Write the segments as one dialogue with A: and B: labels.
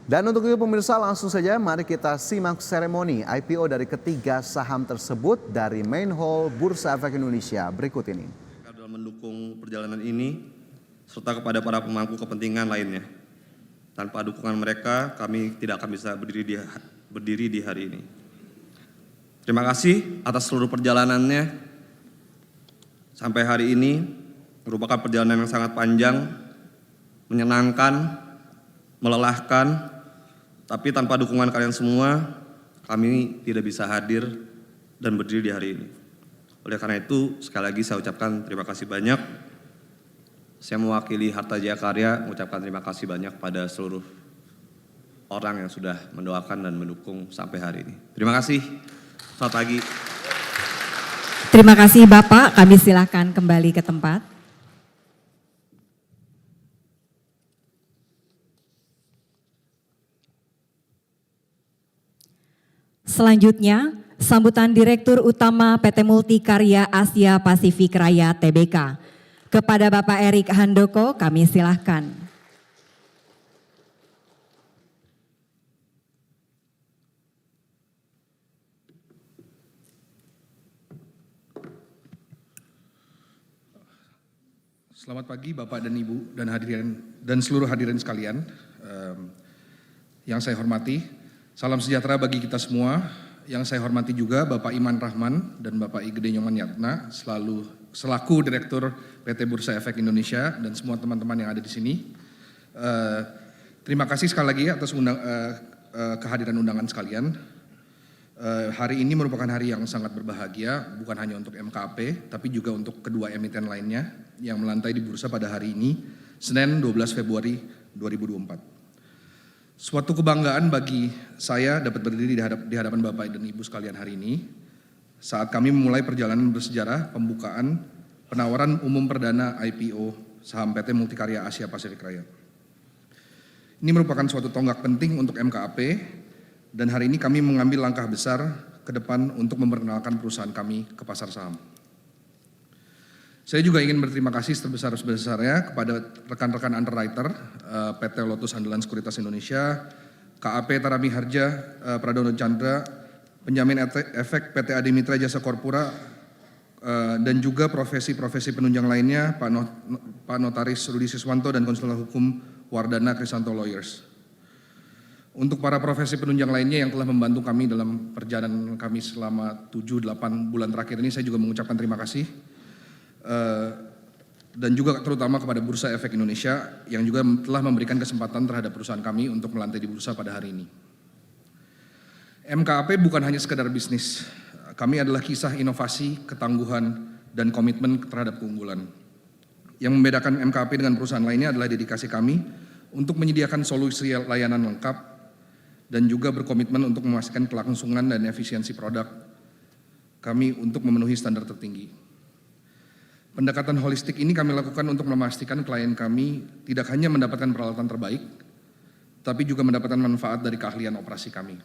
A: Dan untuk itu pemirsa, langsung saja mari kita simak seremoni IPO dari ketiga saham tersebut dari Main Hall Bursa Efek Indonesia berikut ini.
B: Dalam mendukung perjalanan ini serta kepada para pemangku kepentingan lainnya. Tanpa dukungan mereka, kami tidak akan bisa berdiri di hari ini. Terima kasih atas seluruh perjalanannya sampai hari ini. Merupakan perjalanan yang sangat panjang, menyenangkan, melelahkan, tapi tanpa dukungan kalian semua, kami tidak bisa hadir dan berdiri di hari ini. Oleh karena itu, sekali lagi saya ucapkan terima kasih banyak. Saya mewakili Harta Jaya Karya mengucapkan terima kasih banyak pada seluruh orang yang sudah mendoakan dan mendukung sampai hari ini. Terima kasih. Selamat pagi.
C: Terima kasih Bapak, kami silakan kembali ke tempat. Selanjutnya, sambutan Direktur Utama PT Multikarya Asia Pasifik Raya Tbk. Kepada Bapak Erik Handoko, kami silahkan.
D: Selamat pagi Bapak dan Ibu dan seluruh hadirin sekalian. Yang saya hormati, salam sejahtera bagi kita semua. Yang saya hormati juga Bapak Iman Rahman dan Bapak I Gede Nyoman Yatna selaku Direktur PT Bursa Efek Indonesia dan semua teman-teman yang ada di sini. Terima kasih sekali lagi atas kehadiran undangan sekalian. Hari ini merupakan hari yang sangat berbahagia, bukan hanya untuk MKAP, tapi juga untuk kedua emiten lainnya yang melantai di bursa pada hari ini, Senin 12 Februari 2024. Suatu kebanggaan bagi saya dapat berdiri di hadapan Bapak dan Ibu sekalian hari ini saat kami memulai perjalanan bersejarah pembukaan penawaran umum perdana IPO saham PT Multikarya Asia Pasifik Raya. Ini merupakan suatu tonggak penting untuk MKAP dan hari ini kami mengambil langkah besar ke depan untuk memperkenalkan perusahaan kami ke pasar saham. Saya juga ingin berterima kasih sebesar-besarnya kepada rekan-rekan underwriter PT Lotus Handalan Sekuritas Indonesia, KAP Tarami Harja, Pradono Chandra, penjamin efek PT Adi Mitra Jasa Korpora, dan juga profesi-profesi penunjang lainnya, Pak Notaris Rudi Siswanto dan Konsultan Hukum Wardana Krisanto Lawyers. Untuk para profesi penunjang lainnya yang telah membantu kami dalam perjalanan kami selama 7-8 bulan terakhir ini, saya juga mengucapkan terima kasih. Dan juga terutama kepada Bursa Efek Indonesia yang juga telah memberikan kesempatan terhadap perusahaan kami untuk melantai di bursa pada hari ini. MKAP bukan hanya sekedar bisnis, kami adalah kisah inovasi, ketangguhan, dan komitmen terhadap keunggulan. Yang membedakan MKAP dengan perusahaan lainnya adalah dedikasi kami untuk menyediakan solusi layanan lengkap dan juga berkomitmen untuk memastikan kelangsungan dan efisiensi produk kami untuk memenuhi standar tertinggi. Pendekatan holistik ini kami lakukan untuk memastikan klien kami tidak hanya mendapatkan peralatan terbaik, tapi juga mendapatkan manfaat dari keahlian operasi kami.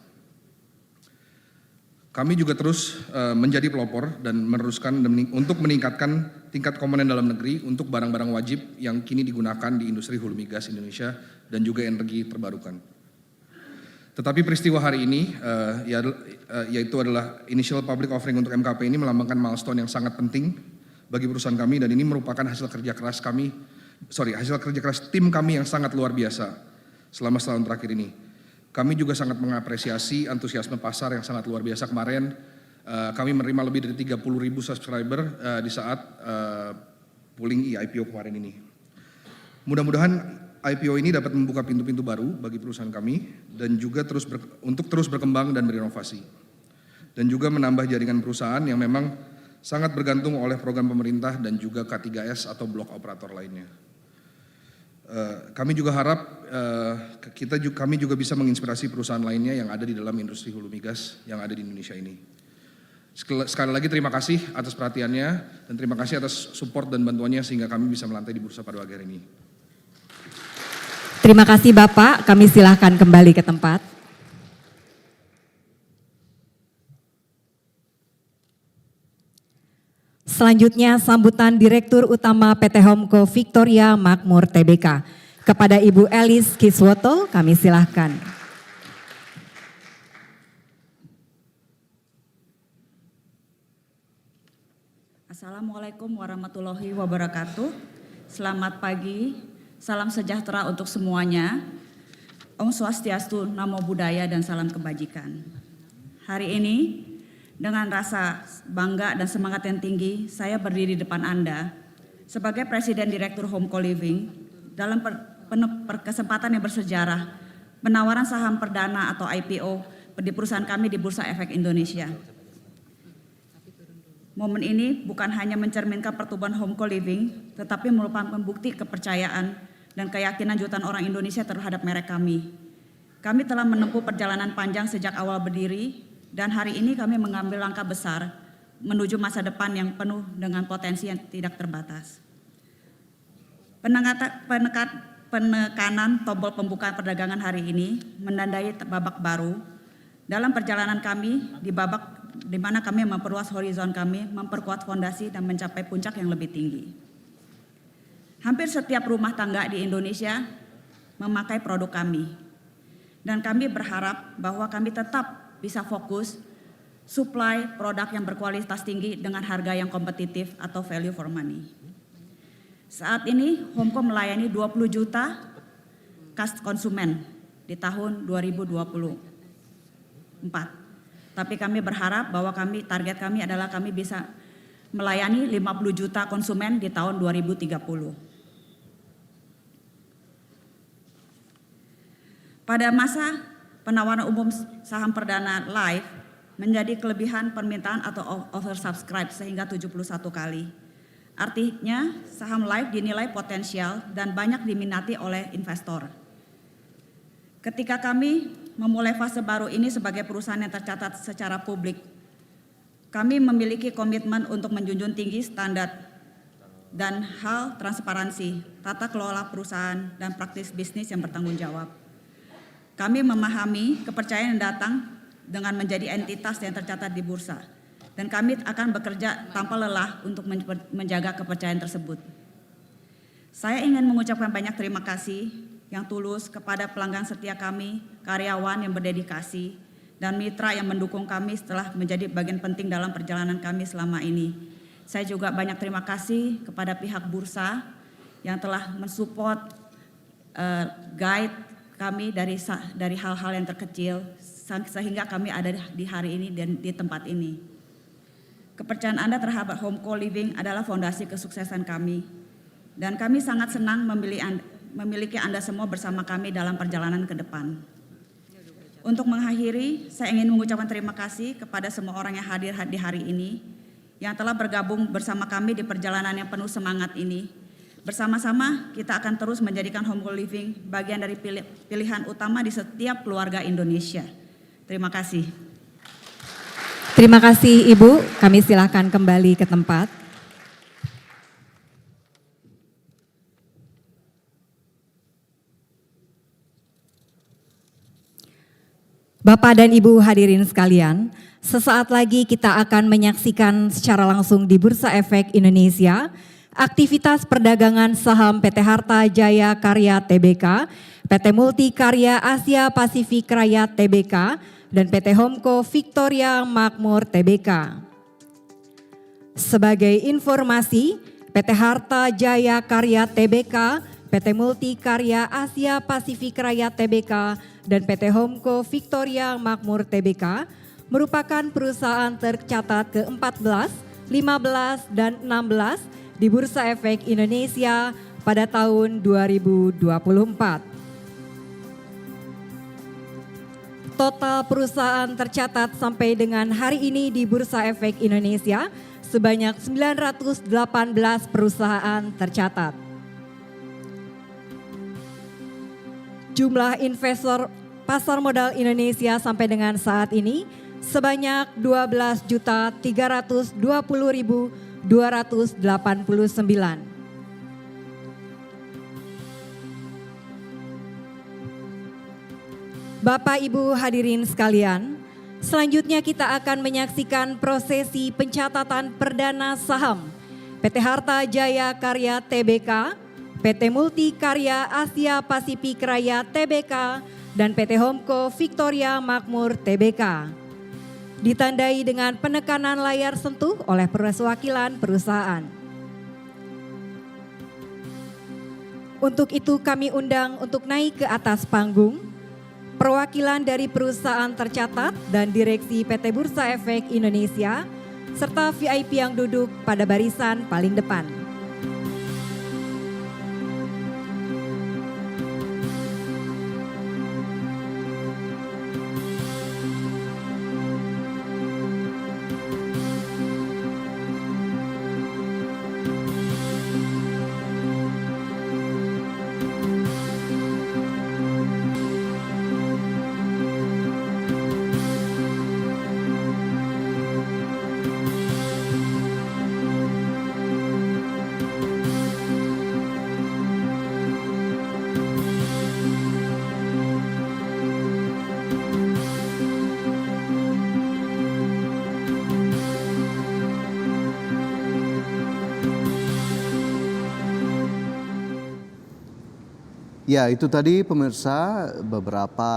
D: Kami juga terus menjadi pelopor dan meneruskan untuk meningkatkan tingkat komponen dalam negeri untuk barang-barang wajib yang kini digunakan di industri hulu migas Indonesia dan juga energi terbarukan. Tetapi peristiwa hari ini, yaitu adalah initial public offering untuk MKP ini melambangkan milestone yang sangat penting bagi perusahaan kami dan ini merupakan hasil kerja keras tim kami yang sangat luar biasa selama setahun terakhir ini. Kami juga sangat mengapresiasi antusiasme pasar yang sangat luar biasa kemarin. Kami menerima lebih dari 30.000 subscriber di saat pooling IPO kemarin ini. Mudah-mudahan IPO ini dapat membuka pintu-pintu baru bagi perusahaan kami dan juga untuk terus berkembang dan berinovasi. Dan juga menambah jaringan perusahaan yang memang sangat bergantung oleh program pemerintah dan juga K3S atau blok operator lainnya. Kami juga harap kami juga bisa menginspirasi perusahaan lainnya yang ada di dalam industri hulu migas yang ada di Indonesia ini. Sekali lagi terima kasih atas perhatiannya dan terima kasih atas support dan bantuannya sehingga kami bisa melantai di bursa pada pagi hari ini.
C: Terima kasih Bapak, kami silahkan kembali ke tempat. Selanjutnya sambutan Direktur Utama PT Homco Victoria Makmur Tbk. Kepada Ibu Elis Kiswoto, kami silahkan.
E: Assalamualaikum warahmatullahi wabarakatuh. Selamat pagi, salam sejahtera untuk semuanya. Om Swastiastu, Namo Buddhaya, dan salam kebajikan. Hari ini dengan rasa bangga dan semangat yang tinggi, saya berdiri di depan Anda sebagai Presiden Direktur Home Co-Living dalam kesempatan yang bersejarah penawaran saham perdana atau IPO di perusahaan kami di Bursa Efek Indonesia. Momen ini bukan hanya mencerminkan pertumbuhan Home Co-Living, tetapi merupakan bukti kepercayaan dan keyakinan jutaan orang Indonesia terhadap merek kami. Kami telah menempuh perjalanan panjang sejak awal berdiri, dan hari ini kami mengambil langkah besar menuju masa depan yang penuh dengan potensi yang tidak terbatas. Penekanan tombol pembukaan perdagangan hari ini menandai babak baru dalam perjalanan kami di mana kami memperluas horizon kami, memperkuat fondasi dan mencapai puncak yang lebih tinggi. Hampir setiap rumah tangga di Indonesia memakai produk kami. Dan kami berharap bahwa kami tetap bisa fokus supply produk yang berkualitas tinggi dengan harga yang kompetitif atau value for money. Saat ini Homeco melayani 20 juta konsumen di tahun 2024. Tapi kami berharap bahwa target kami adalah kami bisa melayani 50 juta konsumen di tahun 2030. Pada masa penawaran umum saham perdana live menjadi kelebihan permintaan atau oversubscribe sehingga 71 kali. Artinya saham live dinilai potensial dan banyak diminati oleh investor. Ketika kami memulai fase baru ini sebagai perusahaan yang tercatat secara publik, kami memiliki komitmen untuk menjunjung tinggi standar dan hal transparansi, tata kelola perusahaan, dan praktis bisnis yang bertanggung jawab. Kami memahami kepercayaan yang datang dengan menjadi entitas yang tercatat di bursa, dan kami akan bekerja tanpa lelah untuk menjaga kepercayaan tersebut. Saya ingin mengucapkan banyak terima kasih yang tulus kepada pelanggan setia kami, karyawan yang berdedikasi, dan mitra yang mendukung kami setelah menjadi bagian penting dalam perjalanan kami selama ini. Saya juga banyak terima kasih kepada pihak bursa yang telah mensupport guide kami dari hal-hal yang terkecil sehingga kami ada di hari ini dan di tempat ini. Kepercayaan Anda terhadap Home Co-Living adalah fondasi kesuksesan kami, dan kami sangat senang memiliki Anda semua bersama kami dalam perjalanan ke depan. Untuk mengakhiri, saya ingin mengucapkan terima kasih kepada semua orang yang hadir di hari ini, yang telah bergabung bersama kami di perjalanan yang penuh semangat ini. Bersama-sama kita akan terus menjadikan Home Co-Living bagian dari pilihan utama di setiap keluarga Indonesia. Terima kasih.
C: Terima kasih Ibu, kami silakan kembali ke tempat. Bapak dan Ibu hadirin sekalian, sesaat lagi kita akan menyaksikan secara langsung di Bursa Efek Indonesia aktivitas perdagangan saham PT Harta Jaya Karya Tbk, PT Multi Karya Asia Pasifik Rakyat Tbk, dan PT Homeco Victoria Makmur Tbk. Sebagai informasi, PT Harta Jaya Karya Tbk, PT Multi Karya Asia Pasifik Rakyat Tbk, dan PT Homeco Victoria Makmur Tbk merupakan perusahaan tercatat ke-14, 15, dan 16 di Bursa Efek Indonesia pada tahun 2024. Total perusahaan tercatat sampai dengan hari ini di Bursa Efek Indonesia sebanyak 918 perusahaan tercatat. Jumlah investor pasar modal Indonesia sampai dengan saat ini sebanyak 12.320.289. Bapak Ibu hadirin sekalian, selanjutnya kita akan menyaksikan prosesi pencatatan perdana saham PT Harta Jaya Karya Tbk, PT Multikarya Asia Pasifik Raya Tbk, dan PT Homco Victoria Makmur Tbk. Ditandai dengan penekanan layar sentuh oleh perwakilan perusahaan. Untuk itu kami undang untuk naik ke atas panggung perwakilan dari perusahaan tercatat dan direksi PT Bursa Efek Indonesia serta VIP yang duduk pada barisan paling depan.
A: Ya, itu tadi pemirsa beberapa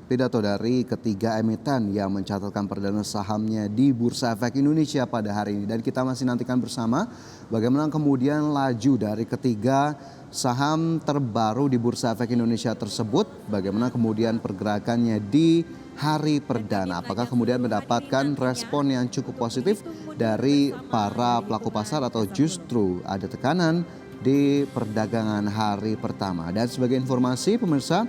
A: pidato dari ketiga emiten yang mencatatkan perdana sahamnya di Bursa Efek Indonesia pada hari ini. Dan kita masih nantikan bersama bagaimana kemudian laju dari ketiga saham terbaru di Bursa Efek Indonesia tersebut. Bagaimana kemudian pergerakannya di hari perdana. Apakah kemudian mendapatkan respon yang cukup positif dari para pelaku pasar atau justru ada tekanan di perdagangan hari pertama. Dan sebagai informasi pemirsa,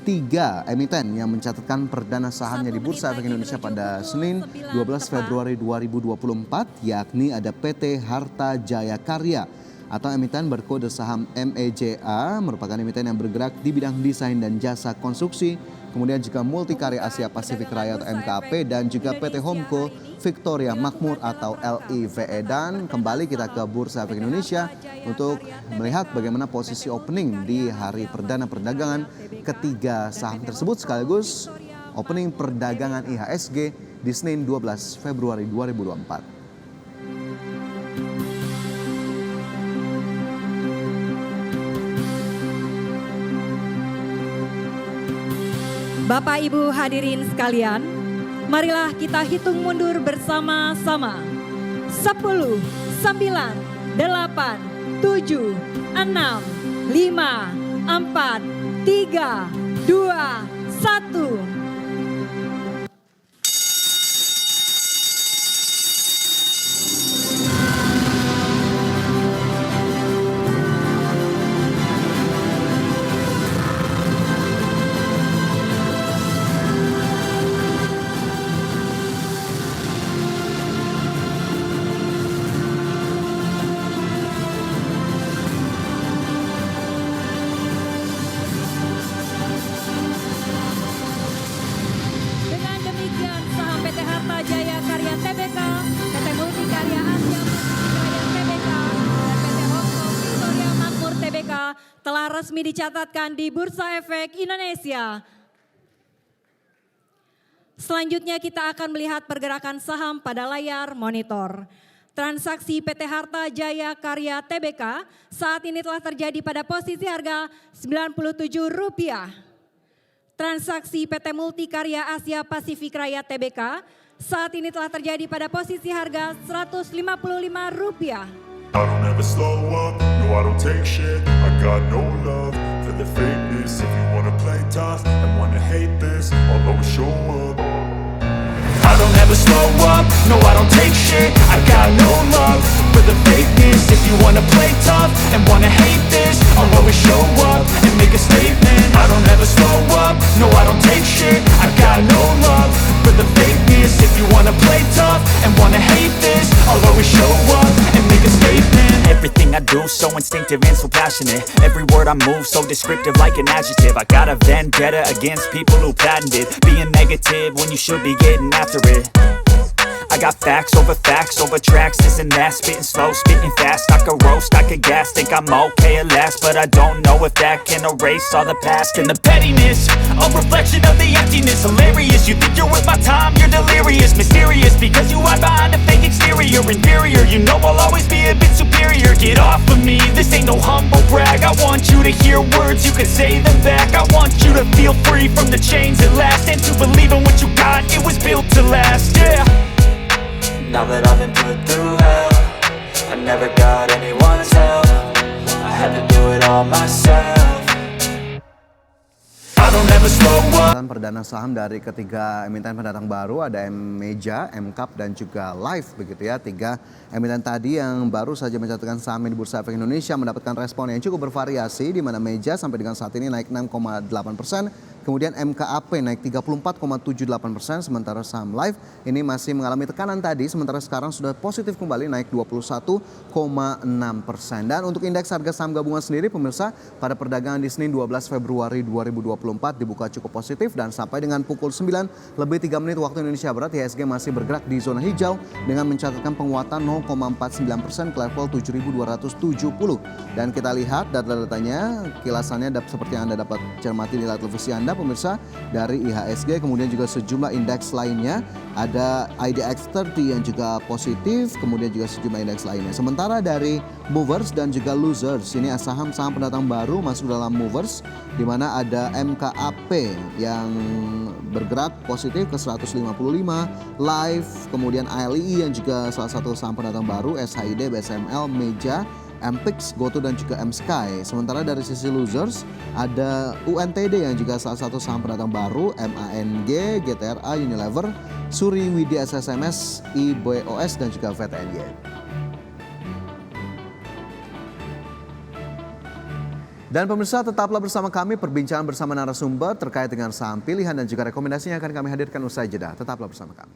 A: 3 emiten yang mencatatkan perdana sahamnya di Bursa Efek Indonesia pada Senin 12 Februari 2024 yakni ada PT Harta Jaya Karya atau emiten berkode saham MEJA, merupakan emiten yang bergerak di bidang desain dan jasa konstruksi, kemudian juga Multikarya Asia Pasifik Raya atau MKP, dan juga PT Homco Victoria Makmur atau LIVE. Dan kembali kita ke Bursa Efek Indonesia untuk melihat bagaimana posisi opening di hari perdana perdagangan ketiga saham tersebut sekaligus opening perdagangan IHSG di Senin 12 Februari 2024.
C: Bapak Ibu hadirin sekalian, marilah kita hitung mundur bersama-sama. 10, 9, 8, 7, 6, 5, 4, 3, 2, 1. Telah resmi dicatatkan di Bursa Efek Indonesia. Selanjutnya kita akan melihat pergerakan saham pada layar monitor. Transaksi PT Harta Jaya Karya Tbk saat ini telah terjadi pada posisi harga Rp97. Transaksi PT Multikarya Asia Pasifik Raya Tbk saat ini telah terjadi pada posisi harga Rp155.
F: I don't ever slow up, no I don't take shit. I got no love for the fakeness. If you wanna play tough and wanna hate this, I'll always show up. I don't ever slow up, no I don't take shit. I got no love for the fakeness. If you wanna play tough and wanna hate this, I'll always show up and make a statement. I don't ever slow up, no I don't take shit. I got no love for the fakeness. If you wanna play tough and wanna hate this, I'll always show up and make a statement.
G: Everything I do so instinctive and so passionate. Every word I move so descriptive like an adjective. I got a vendetta against people who patented being negative when you should be getting after it. I got facts over tracks, this and that. Spitting slow, spitting fast. I could roast, I could gas. Think I'm okay at last, but I don't know if that can erase all the past. And the pettiness, a reflection of the emptiness. Hilarious, you think you're worth my time, you're delirious. Mysterious, because you hide behind a fake exterior. you're inferior. You know I'll always be a bit superior. Get off of me, this ain't no humble brag. I want you to hear words, you can say them back. I want you to feel free from the chains at last, and to believe in what you got, it was built to last, yeah. Now that I've been put through hell, I never got anyone's help, I had to do it all myself. I don't ever slow up.
A: Perdana saham dari ketiga emiten pendatang baru ada Meja, MCAP dan juga Live begitu ya. Tiga emiten tadi yang baru saja mencatatkan saham di Bursa Efek Indonesia mendapatkan respon yang cukup bervariasi, di mana Meja sampai dengan saat ini naik 6,8%. Kemudian MKAP naik 34,78%, sementara saham Live ini masih mengalami tekanan tadi, sementara sekarang sudah positif kembali naik 21,6%. Dan untuk indeks harga saham gabungan sendiri pemirsa, pada perdagangan di Senin 12 Februari 2024 dibuka cukup positif dan sampai dengan pukul 9 lebih 3 menit waktu Indonesia Barat, IHSG masih bergerak di zona hijau dengan mencatatkan penguatan 0,49% ke level 7.270. Dan kita lihat data-datanya, kilasannya seperti yang Anda dapat cermati di layar televisi Anda pemirsa, dari IHSG, kemudian juga sejumlah indeks lainnya, ada IDX 30 yang juga positif, kemudian juga sejumlah indeks lainnya. Sementara dari movers dan juga losers, ini saham-saham pendatang baru masuk dalam movers, di mana ada MKAP yang bergerak positif ke 155, Live, kemudian ALI yang juga salah satu saham pendatang baru, SHID, BSML, Meja, MPIX, GoTo dan juga MSky. Sementara dari sisi losers ada UNTD yang juga salah satu saham pendatang baru, MANG, GTRA, Unilever, Suri, Widi, SSMS, IBOS dan juga VTNY. Dan pemirsa, tetaplah bersama kami, perbincangan bersama narasumber terkait dengan saham pilihan dan juga rekomendasinya akan kami hadirkan usai jeda. Tetaplah bersama kami.